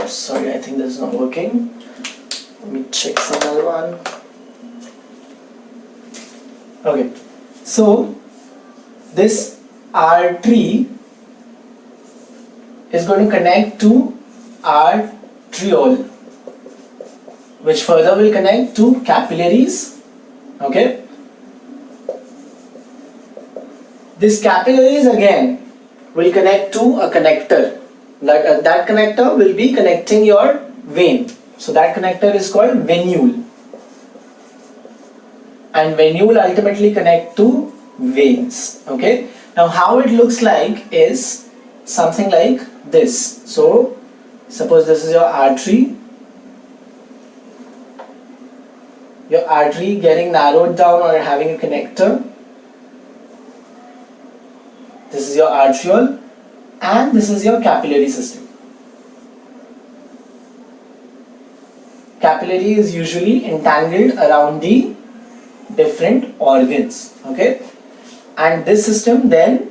Sorry, I think this is not working. Let me check some other one. Okay, so this artery is going to connect to arteriole, which further will connect to capillaries. Okay, this capillaries again will connect to a connector. That connector will be connecting your vein. So that connector is called venule. And venule ultimately connect to veins. Okay. Now how it looks like is something like this. So suppose this is your artery. Your artery getting narrowed down or having a connector. This is your arteriole and this is your capillary system. Capillary is usually entangled around the different organs, okay, and this system then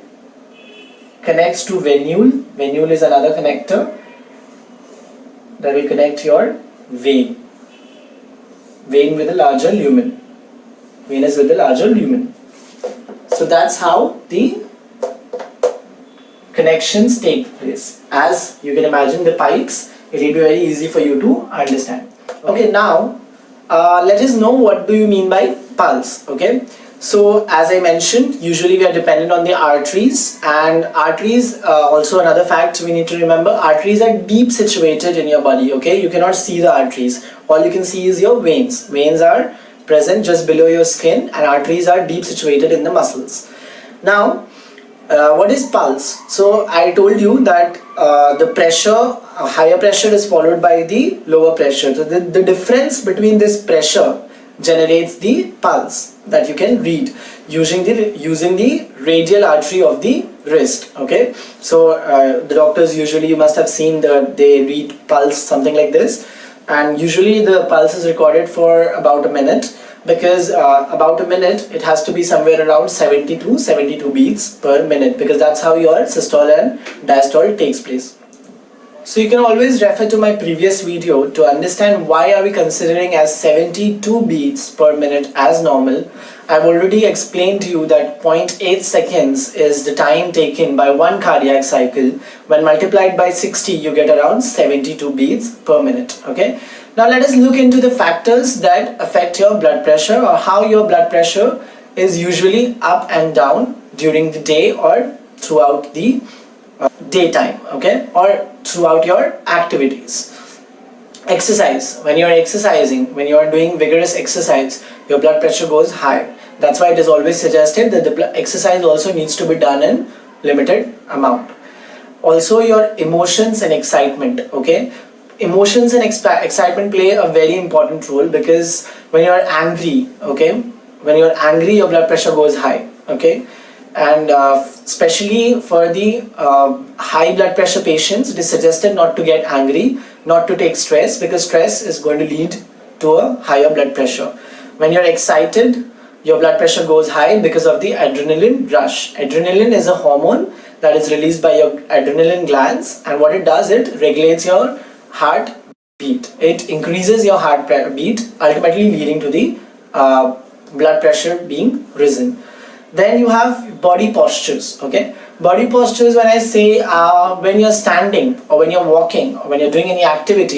connects to venule. Venule is another connector that will connect your vein. Vein with a larger lumen. Venous with a larger lumen. So that's how the connections take place. As you can imagine the pipes, it will be very easy for you to understand. Okay, now let us know what do you mean by pulse. Okay, so as I mentioned, usually we are dependent on the arteries, and arteries, also another fact we need to remember, arteries are deep situated in your body. Okay, you cannot see the arteries, all you can see is your veins. Veins are present just below your skin and arteries are deep situated in the muscles. Now what is pulse? So I told you that the pressure, higher pressure is followed by the lower pressure. So the difference between this pressure generates the pulse that you can read using the radial artery of the wrist. Okay, so the doctors usually, you must have seen that they read pulse something like this, and usually the pulse is recorded for about a minute, because about a minute it has to be somewhere around 70 to 72 beats per minute, because that's how your systole and diastole takes place. So you can always refer to my previous video to understand why are we considering as 72 beats per minute as normal. I've already explained to you that 0.8 seconds is the time taken by one cardiac cycle. When multiplied by 60, you get around 72 beats per minute. Okay. Now let us look into the factors that affect your blood pressure, or how your blood pressure is usually up and down during the day or throughout the daytime, okay, or throughout your activities. Exercise. When you are exercising, when you are doing vigorous exercise, your blood pressure goes high. That's why it is always suggested that the exercise also needs to be done in limited amount. Also your emotions and excitement, okay. Emotions and excitement play a very important role, because when you are angry, okay, when you are angry, your blood pressure goes high, okay, and especially for the high blood pressure patients, it is suggested not to get angry, not to take stress, because stress is going to lead to a higher blood pressure. When you're excited, your blood pressure goes high because of the adrenaline rush. Adrenaline is a hormone that is released by your adrenaline glands, and what it does, it regulates your heart beat. It increases your heart beat, ultimately leading to the blood pressure being risen. Then you have body postures, okay. Body postures, when I say when you're standing or when you're walking or when you're doing any activity,